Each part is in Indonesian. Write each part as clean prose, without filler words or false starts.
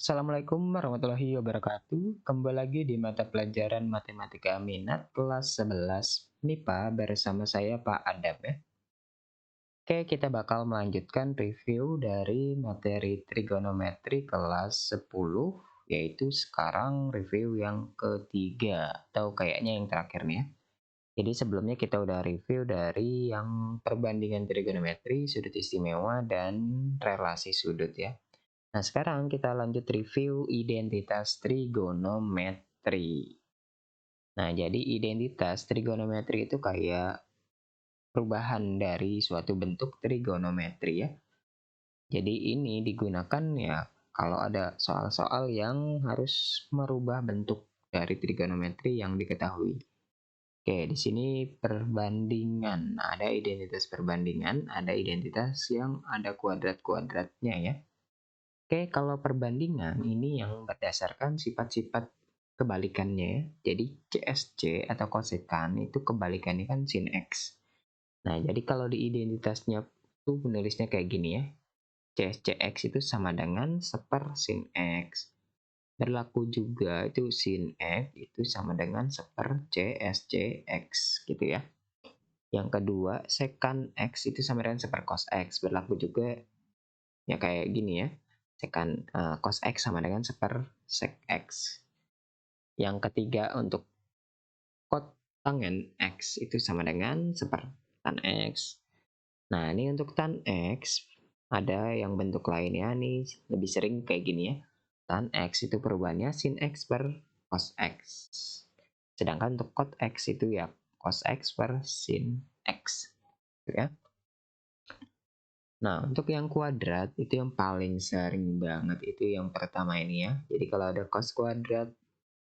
Assalamualaikum warahmatullahi wabarakatuh. Kembali lagi di mata pelajaran Matematika Minat kelas 11 MIPA bersama saya Pak Adam ya. Oke, kita bakal melanjutkan review dari materi trigonometri kelas 10, yaitu sekarang review yang ketiga atau kayaknya yang terakhir nih ya. Jadi sebelumnya kita udah review dari yang perbandingan trigonometri, sudut istimewa, dan relasi sudut ya. Nah, sekarang kita lanjut review identitas trigonometri. Nah, jadi identitas trigonometri itu kayak perubahan dari suatu bentuk trigonometri ya. Jadi ini digunakan ya kalau ada soal-soal yang harus merubah bentuk dari trigonometri yang diketahui. Oke, di sini perbandingan. Ada identitas perbandingan, ada identitas yang ada kuadrat-kuadratnya ya. Oke, kalau perbandingan ini yang berdasarkan sifat-sifat kebalikannya ya. Jadi CSC atau kosekan itu kebalikannya kan sin X. Nah, jadi kalau di identitasnya tuh menulisnya kayak gini ya. CSCX itu sama dengan seper sin X. Berlaku juga itu sin X itu sama dengan seper CSCX gitu ya. Yang kedua, secant X itu sama dengan seper cos X. Berlaku juga ya kayak gini ya. Secant cos X sama dengan seper sec X. Yang ketiga untuk kotangen X itu sama dengan seper tan X. Nah, ini untuk tan X ada yang bentuk lainnya nih lebih sering kayak gini ya. Tan X itu perubahannya sin X per cos X. Sedangkan untuk cot X itu ya cos X per sin X. Gitu ya. Nah, untuk yang kuadrat itu yang paling sering banget itu yang pertama ini ya. Jadi kalau ada cos kuadrat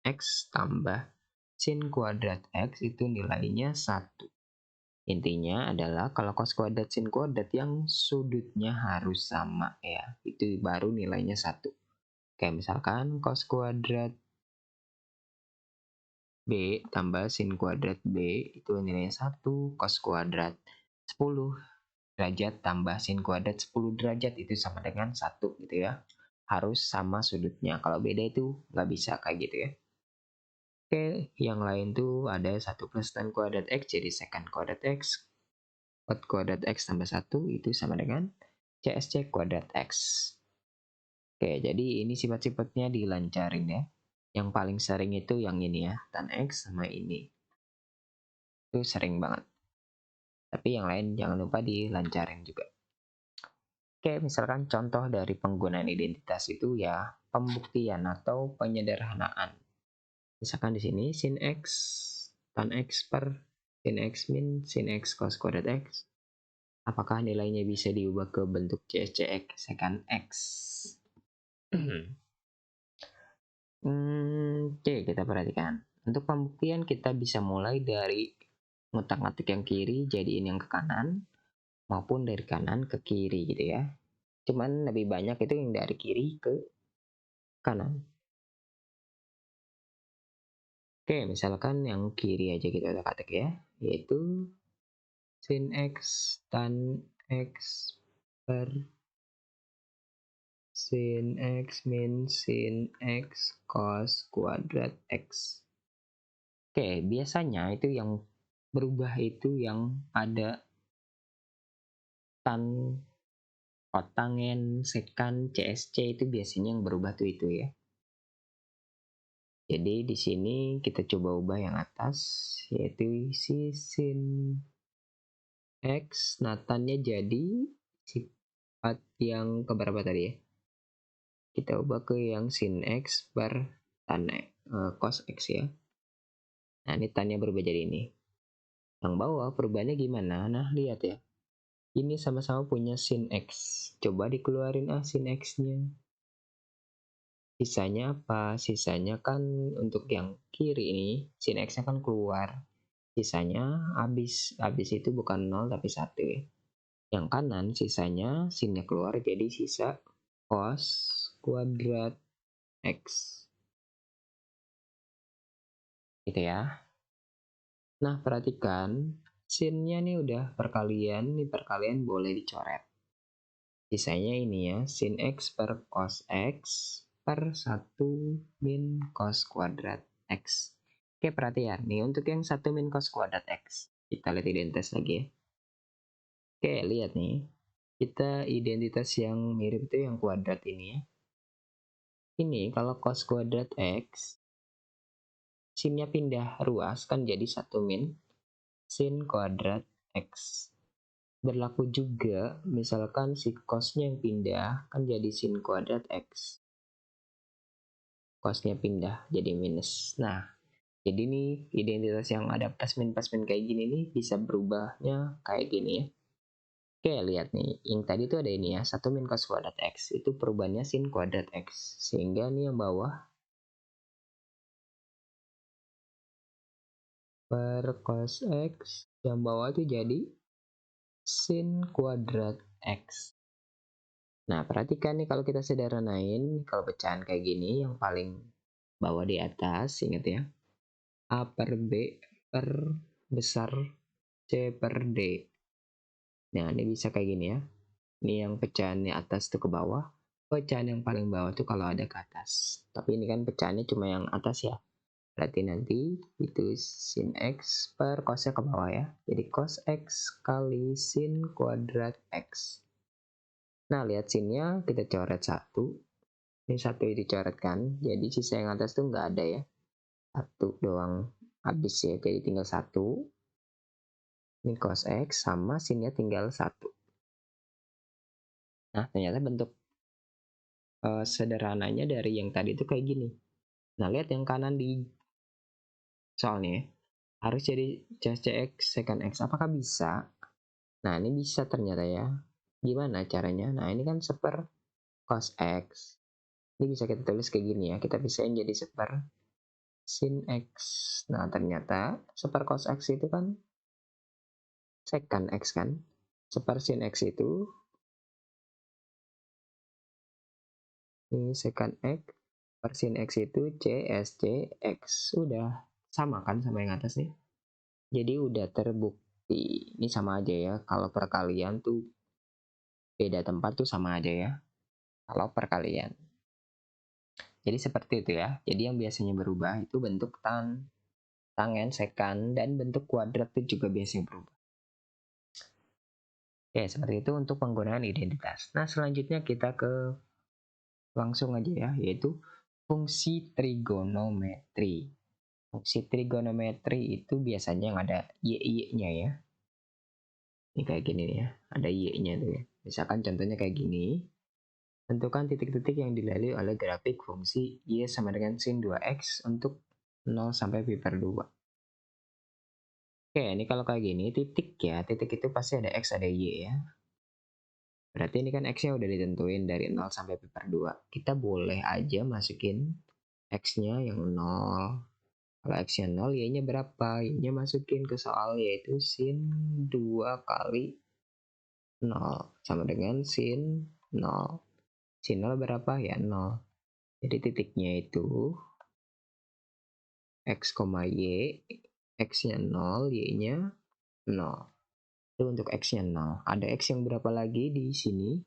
X tambah sin kuadrat X itu nilainya 1. Intinya adalah kalau cos kuadrat sin kuadrat yang sudutnya harus sama ya. Itu baru nilainya 1. Kayak misalkan cos kuadrat B tambah sin kuadrat B itu nilainya 1. Cos kuadrat 10 derajat tambah sin kuadrat 10 derajat itu sama dengan 1 gitu ya. Harus sama sudutnya. Kalau beda itu nggak bisa kayak gitu ya. Oke, yang lain tuh ada 1 plus tan kuadrat X jadi secant kuadrat X. Cot kuadrat X tambah 1 itu sama dengan CSC kuadrat X. Oke, jadi ini sifat-sifatnya dilancarin ya. Yang paling sering itu yang ini ya, tan X sama ini. Itu sering banget. Tapi yang lain jangan lupa dilancarin juga. Oke, misalkan contoh dari penggunaan identitas itu ya pembuktian atau penyederhanaan. Misalkan di sini sin X tan X per sin X min sin X cos kuadrat X. Apakah nilainya bisa diubah ke bentuk CSCX secant X? Oke, kita perhatikan. Untuk pembuktian kita bisa mulai dari ngutak-ngatik yang kiri jadiin yang ke kanan maupun dari kanan ke kiri gitu ya. Cuman lebih banyak itu yang dari kiri ke kanan. Oke, misalkan yang kiri aja kita utak-atik ya, yaitu sin X tan X per sin X min sin X cos kuadrat X. Oke, biasanya itu yang berubah itu yang ada tan, kotangen, secant, CSC itu biasanya yang berubah tuh itu ya. Jadi di sini kita coba ubah yang atas yaitu si sin X, nah tannya jadi sifat yang keberapa tadi ya? Kita ubah ke yang sin X per tan cos X ya. Nah ini tannya berubah jadi ini. Yang bawah perubahannya gimana? Nah lihat ya. Ini sama-sama punya sin X. Coba dikeluarin sin X-nya. Sisanya apa? Sisanya kan untuk yang kiri ini sin X-nya kan keluar. Sisanya habis itu bukan 0 tapi 1 ya. Yang kanan sisanya sinnya keluar jadi sisa cos kuadrat X. Gitu ya. Nah, perhatikan sinnya nih udah perkalian, nih perkalian boleh dicoret. Sisanya ini ya, sin X per cos X per 1 min cos kuadrat X. Oke, perhatian nih untuk yang 1 min cos kuadrat X. Kita lihat identitas lagi ya. Oke, lihat nih. Kita identitas yang mirip itu yang kuadrat ini ya. Ini kalau cos kuadrat X, sinnya pindah ruas kan jadi 1 min sin kuadrat X. Berlaku juga misalkan si cosnya yang pindah kan jadi sin kuadrat X. Cosnya pindah jadi minus. Nah, jadi nih identitas yang ada plus min kayak gini nih bisa berubahnya kayak gini ya. Oke, lihat nih, yang tadi tuh ada ini ya, 1 min cos kuadrat X, itu perubahannya sin kuadrat X. Sehingga nih yang bawah, per cos X, yang bawah itu jadi sin kuadrat X. Nah, perhatikan nih kalau kita sederhanain, kalau pecahan kayak gini, yang paling bawah di atas, ingat ya, A per B per besar C per D. Nah, ini bisa kayak gini ya. Ini yang pecahannya atas tuh ke bawah. Pecahan yang paling bawah tuh kalau ada ke atas. Tapi ini kan pecahannya cuma yang atas ya. Berarti nanti itu sin X per cosnya ke bawah ya. Jadi cos X kali sin kuadrat X. Nah, lihat sinnya kita coret 1. Ini 1 dicoret kan. Jadi sisa yang atas tuh nggak ada ya. 1 doang habis ya. Jadi tinggal 1. Ini cos X sama sinnya tinggal 1. Nah, ternyata bentuk sederhananya dari yang tadi itu kayak gini. Nah, lihat yang kanan di soalnya harus jadi cx secant x. Apakah bisa? Nah, ini bisa ternyata ya. Gimana caranya? Nah, ini kan seper cos x. Ini bisa kita tulis kayak gini ya. Kita pisahin jadi seper sin x. Nah, ternyata seper cos x itu kan secant x kan. Seper sin x itu ini secant x per sin x itu CSC X. Udah sama kan sama yang atas nih. Jadi udah terbukti. Ini sama aja ya. Kalau perkalian tuh beda tempat tuh sama aja ya. Kalau perkalian. Jadi seperti itu ya. Jadi yang biasanya berubah itu bentuk tangen, sekant, dan bentuk kuadrat itu juga biasanya berubah. Oke, seperti itu untuk penggunaan identitas. Nah, selanjutnya kita ke langsung aja ya, yaitu fungsi trigonometri. Fungsi trigonometri itu biasanya yang ada y-nya ya. Ini kayak gini nih ya, ada y-nya tuh ya. Misalkan contohnya kayak gini. Tentukan titik-titik yang dilalui oleh grafik fungsi y sama dengan sin 2x untuk 0 sampai pi per 2. Oke, ini kalau kayak gini, titik ya, titik itu pasti ada x, ada y ya. Berarti ini kan x-nya udah ditentuin dari 0 sampai pi per 2. Kita boleh aja masukin x-nya yang 0. Kalau x-nya 0, y-nya berapa? Y-nya masukin ke soal, yaitu sin 2 kali 0 sama dengan sin 0. Sin 0 berapa? Ya 0. Jadi titiknya itu x, y, x-nya 0, y-nya 0. Itu untuk x-nya 0. Ada x yang berapa lagi di sini?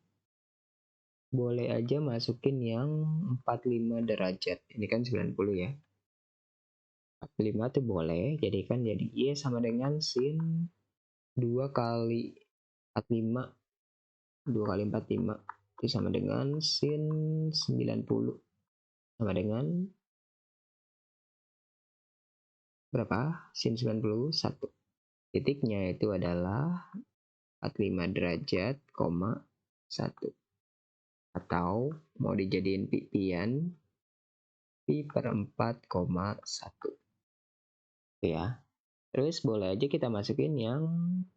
Boleh aja masukin yang 45 derajat. Ini kan 90 ya. 45 tuh boleh. Jadi kan jadi y sama dengan sin 2 kali 45. 2 kali 45. Itu sama dengan sin 90. Sama dengan berapa? Sin 91. Titiknya itu adalah 45 derajat, 1. Atau mau dijadiin pipian, pi per 4,1. Ya. Terus boleh aja kita masukin yang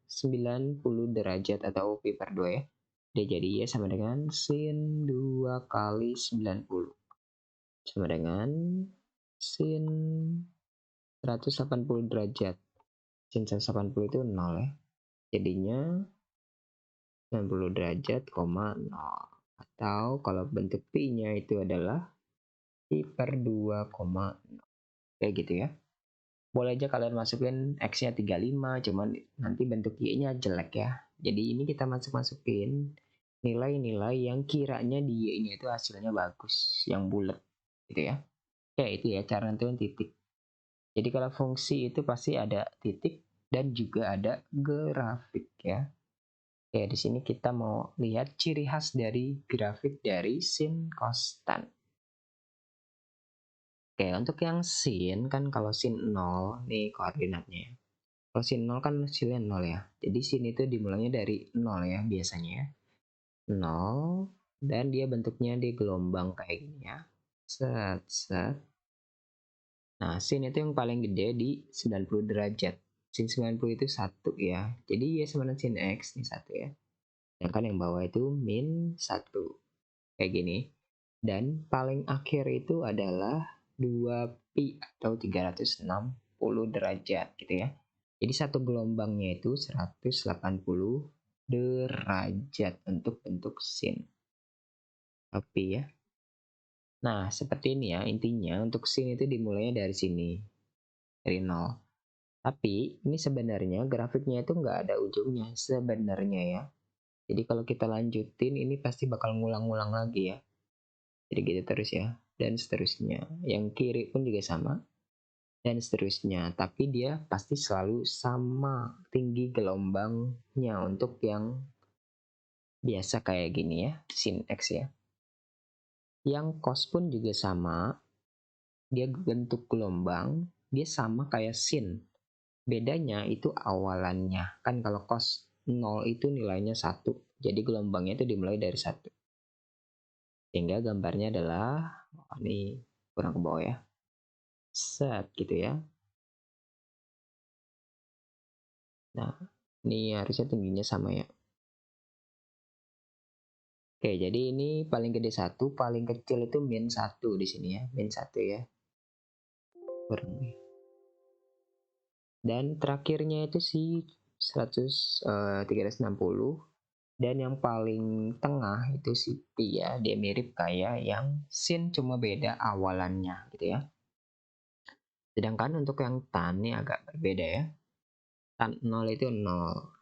90 derajat atau pi per 2 ya. Dia jadi y sama dengan sin 2 kali 90. Sama dengan sin 180 derajat. Sin 180 itu 0 ya. Jadinya 90 derajat, 0. Atau kalau bentuk pi-nya itu adalah pi per 2, kayak gitu ya. Boleh aja kalian masukin x-nya 35, cuman nanti bentuk y-nya jelek ya. Jadi ini kita masukin nilai-nilai yang kiranya di Y ini itu hasilnya bagus, yang bulat gitu ya. Kayak itu ya cara nentuin titik. Jadi kalau fungsi itu pasti ada titik dan juga ada grafik ya. Oke, di sini kita mau lihat ciri khas dari grafik dari sin konstan. Oke, untuk yang sin kan kalau sin 0 nih koordinatnya ya. Kalau sin 0 kan hasilnya 0 ya. Jadi sin itu dimulainya dari 0 ya biasanya ya. 0 dan dia bentuknya di gelombang kayak gini ya. Set, set. Nah, sin itu yang paling gede di 90 derajat. Sin 90 itu 1 ya. Jadi ya sama dengan sin X, ini 1 ya. Sedangkan yang bawah itu min 1. Kayak gini. Dan paling akhir itu adalah 2pi atau 360 derajat gitu ya. Jadi satu gelombangnya itu 180 derajat untuk bentuk sin. Pi ya. Nah, seperti ini ya intinya untuk sin itu dimulainya dari sini. Dari 0. Tapi ini sebenarnya grafiknya itu nggak ada ujungnya sebenarnya ya. Jadi kalau kita lanjutin ini pasti bakal ngulang-ngulang lagi ya. Jadi gitu terus ya. Dan seterusnya. Yang kiri pun juga sama. Dan seterusnya. Tapi dia pasti selalu sama tinggi gelombangnya untuk yang biasa kayak gini ya. Sin X ya. Yang cos pun juga sama. Dia bentuk gelombang. Dia sama kayak sin. Bedanya itu awalannya. Kan kalau cos 0 itu nilainya 1. Jadi gelombangnya itu dimulai dari 1. Sehingga gambarnya adalah, ini kurang ke bawah ya. Set gitu ya. Nah, ini harusnya tingginya sama ya. Oke, jadi ini paling gede 1, paling kecil itu min 1 di sini ya. Min 1 ya. Kurang nih. Dan terakhirnya itu sih 360. Dan yang paling tengah itu si pi ya, dia mirip kayak yang sin cuma beda awalannya gitu ya. Sedangkan untuk yang tan ini agak berbeda ya. Tan 0 itu 0.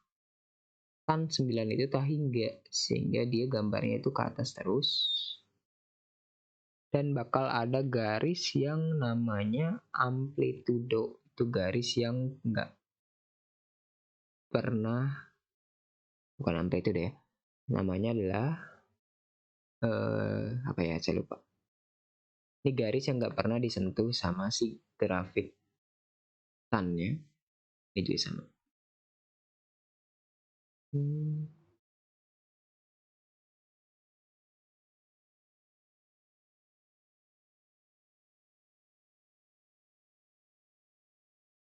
Tan 9 itu tak hingga, sehingga dia gambarnya itu ke atas terus. Dan bakal ada garis yang namanya amplitudo. Itu garis yang nggak pernah, bukan amplitudo ya. Namanya adalah, apa ya, saya lupa. Ini garis yang nggak pernah disentuh sama si grafik tan ya. Ini juga sama.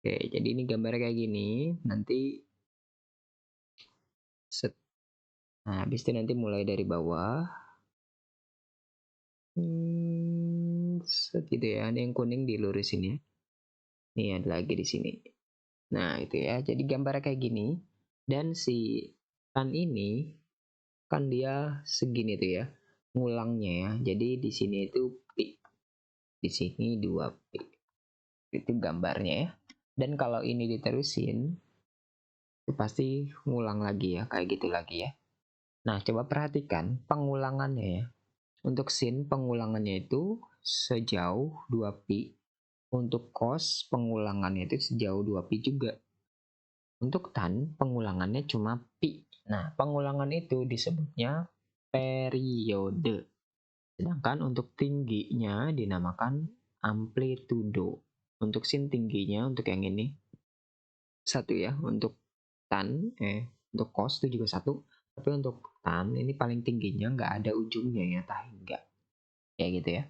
Oke, jadi ini gambarnya kayak gini. Nanti set. Nah, habis itu nanti mulai dari bawah. Set gitu ya. Ini yang kuning dilurusin ya. Ini ada lagi di sini. Nah, itu ya. Jadi gambarnya kayak gini. Dan si tan ini kan dia segini tuh ya. Ngulangnya ya. Jadi di sini itu pi. Di sini 2pi. Itu gambarnya ya. Dan kalau ini diterusin itu pasti ngulang lagi ya, kayak gitu lagi ya. Nah, coba perhatikan pengulangannya ya. Untuk sin pengulangannya itu sejauh 2pi. Untuk cos pengulangannya itu sejauh 2pi juga. Untuk tan pengulangannya cuma pi. Nah, pengulangan itu disebutnya periode. Sedangkan untuk tingginya dinamakan amplitudo. Untuk sin tingginya untuk yang ini 1 ya. Untuk tan, untuk cos itu juga 1. Tapi untuk tan ini paling tingginya nggak ada ujungnya ya, tak hingga. Kayak gitu ya.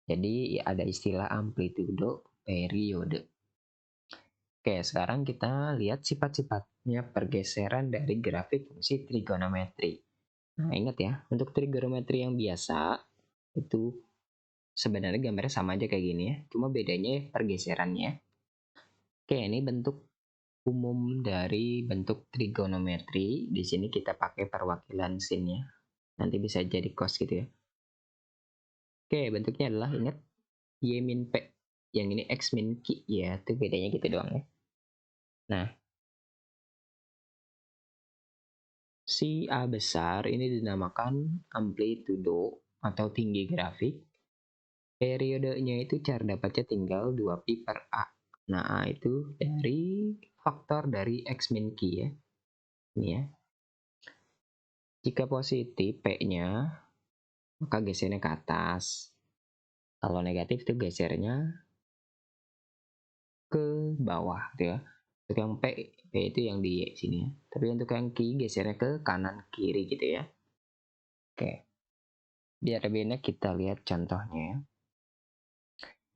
Jadi ada istilah amplitudo periode. Oke, sekarang kita lihat sifat-sifatnya pergeseran dari grafik fungsi trigonometri. Nah, ingat ya, untuk trigonometri yang biasa itu sebenarnya gambarnya sama aja kayak gini ya, cuma bedanya pergeserannya. Oke, ini bentuk umum dari bentuk trigonometri. Di sini kita pakai perwakilan sin ya. Nanti bisa jadi cos gitu ya. Oke, bentuknya adalah ingat y min p. Yang ini x min q ya, itu bedanya gitu doang ya. Nah, Si A besar ini dinamakan amplitudo atau tinggi grafik. Periodenya itu cara dapatnya tinggal 2pi per A. Nah, A itu dari faktor dari X min Q ya. Ini ya. Jika positif P-nya, maka gesernya ke atas. Kalau negatif itu gesernya ke bawah gitu ya. Untuk yang P itu yang di sini ya. Tapi untuk yang Q gesernya ke kanan kiri gitu ya. Oke. Biar lebih enak kita lihat contohnya.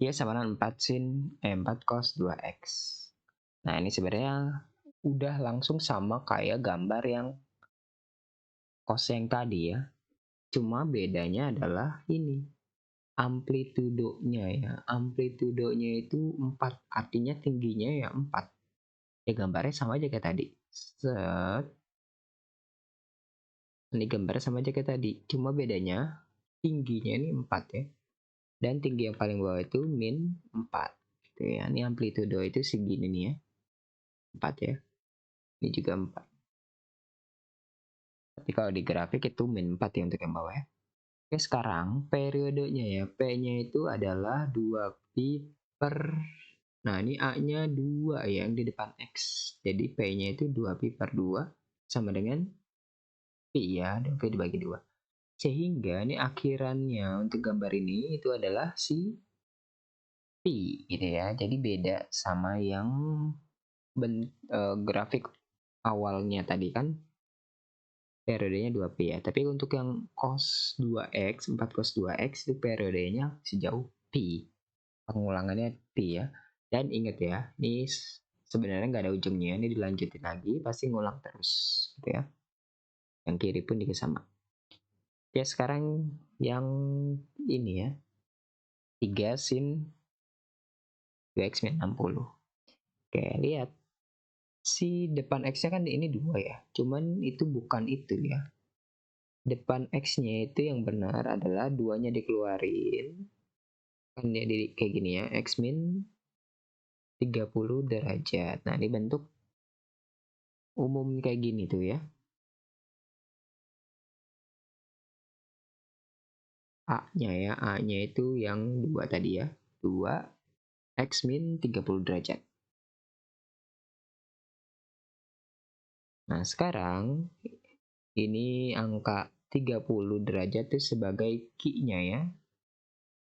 Y sama dengan 4 cos 2x. Nah, ini sebenarnya udah langsung sama kayak gambar yang cos yang tadi ya. Cuma bedanya adalah ini. Amplitudonya ya. Amplitudonya itu 4. Artinya tingginya ya 4. Ya gambarnya sama aja kayak tadi. Set. Ini gambarnya sama aja kayak tadi. Cuma bedanya tingginya ini 4 ya. Dan tinggi yang paling bawah itu min 4. Gitu ya. Ini amplitudo itu segini nih ya. 4 ya. Ini juga 4. Tapi kalau di grafik itu min 4 ya untuk yang bawah ya. Oke, sekarang periodenya ya. P-nya itu adalah 2pi per... Nah, ini A-nya 2 ya, yang di depan X. Jadi P-nya itu 2pi per 2 sama dengan Pi ya, dan P dibagi 2. Sehingga ini akhirannya untuk gambar ini itu adalah si Pi gitu ya. Jadi beda sama yang grafik awalnya tadi kan periodenya 2pi ya. Tapi untuk yang cos 2x, 4 cos 2x itu periodenya sejauh pi. Pengulangannya pi ya. Dan ingat ya, ini sebenarnya nggak ada ujungnya. Ini dilanjutin lagi, pasti ngulang terus gitu ya. Yang kiri pun juga sama. Ya sekarang yang ini ya. 3 sin 2x min 60. Oke, lihat. Si depan x-nya kan ini 2 ya. Cuman itu bukan itu ya. Depan X-nya itu yang benar adalah 2-nya dikeluarin. Kan jadi kayak gini ya, X min 30 derajat. Nah, ini bentuk umum kayak gini tuh ya. A-nya ya, A-nya itu yang 2 tadi ya. 2 X min 30 derajat. Nah, sekarang ini angka 30 derajat itu sebagai Q-nya ya.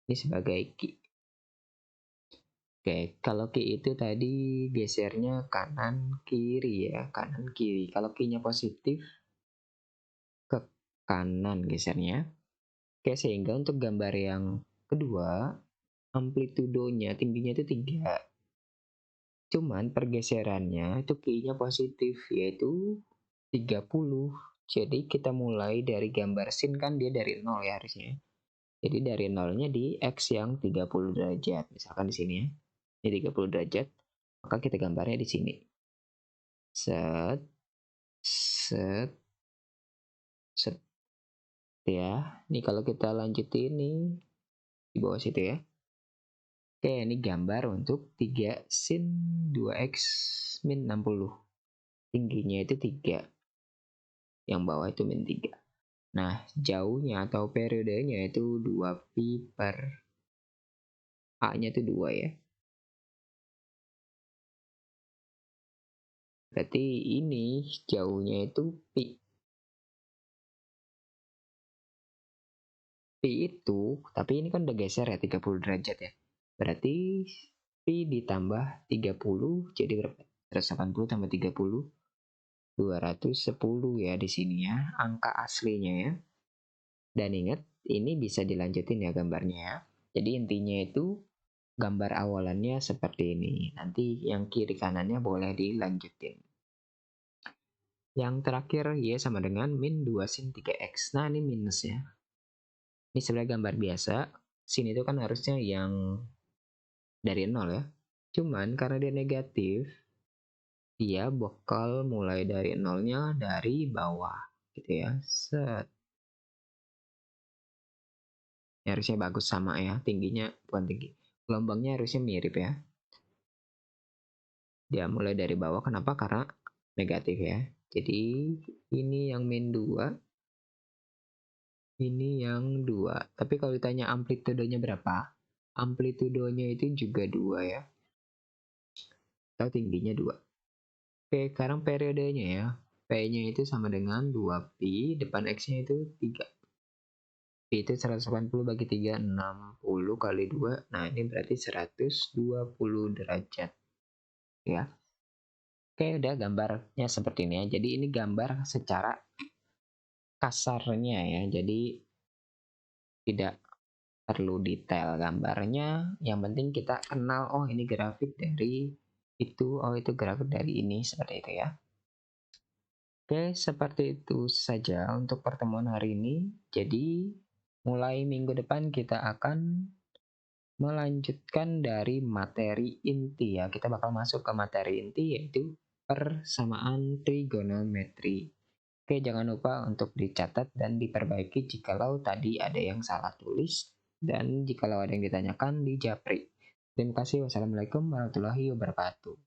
Ini sebagai Q. Oke, kalau Q itu tadi gesernya kanan kiri ya, kanan kiri. Kalau Q-nya positif ke kanan gesernya. Oke, sehingga untuk gambar yang kedua, amplitudonya tingginya itu 3. Cuman pergeserannya itu Q-nya positif, yaitu 30. Jadi kita mulai dari gambar sin kan dia dari 0 ya harusnya. Jadi dari 0-nya di X yang 30 derajat. Misalkan di sini ya. Ini 30 derajat. Maka kita gambarnya di sini. Set. Set. Set. Ya. Ini kalau kita lanjutin nih. Di bawah situ ya. Oke, ini gambar untuk 3 sin 2x min 60. Tingginya itu 3. Yang bawah itu min 3. Nah, jauhnya atau periodenya itu 2pi per A-nya itu 2 ya. Berarti ini jauhnya itu pi. Pi itu, tapi ini kan udah geser ya 30 derajat ya. Berarti pi ditambah 30 jadi berapa? 180 tambah 30 210 ya di sini ya, angka aslinya ya. Dan ingat, ini bisa dilanjutin ya gambarnya ya. Jadi intinya itu gambar awalannya seperti ini. Nanti yang kiri kanannya boleh dilanjutin. Yang terakhir Y sama dengan min 2 sin 3x. Nah ini minus ya. Ini sebenarnya gambar biasa. Sin itu kan harusnya yang dari 0 ya. Cuman karena dia negatif, dia bakal mulai dari 0-nya dari bawah gitu ya. Set. Ya, harusnya bagus sama ya, tingginya bukan tinggi. Gelombangnya harusnya mirip ya. Dia mulai dari bawah, kenapa? Karena negatif ya. Jadi ini yang min 2, ini yang 2. Tapi kalau ditanya amplitudenya berapa? Amplitudenya itu juga 2 ya. Atau tingginya 2. Oke, sekarang periodenya ya. P-nya itu sama dengan 2pi, depan X-nya itu 3. Pi itu 180 bagi 3, 60 kali 2. Nah, ini berarti 120 derajat. Ya. Oke, udah gambarnya seperti ini ya. Jadi ini gambar secara kasarnya ya. Jadi tidak perlu detail gambarnya. Yang penting kita kenal, oh ini grafik dari itu, oh itu grafik dari ini, seperti itu ya. Oke, seperti itu saja untuk pertemuan hari ini. Jadi, mulai minggu depan kita akan melanjutkan dari materi inti ya. Kita bakal masuk ke materi inti yaitu persamaan trigonometri. Oke, jangan lupa untuk dicatat dan diperbaiki jikalau tadi ada yang salah tulis dan jikalau ada yang ditanyakan dijapri. Terima kasih. Wassalamualaikum warahmatullahi wabarakatuh.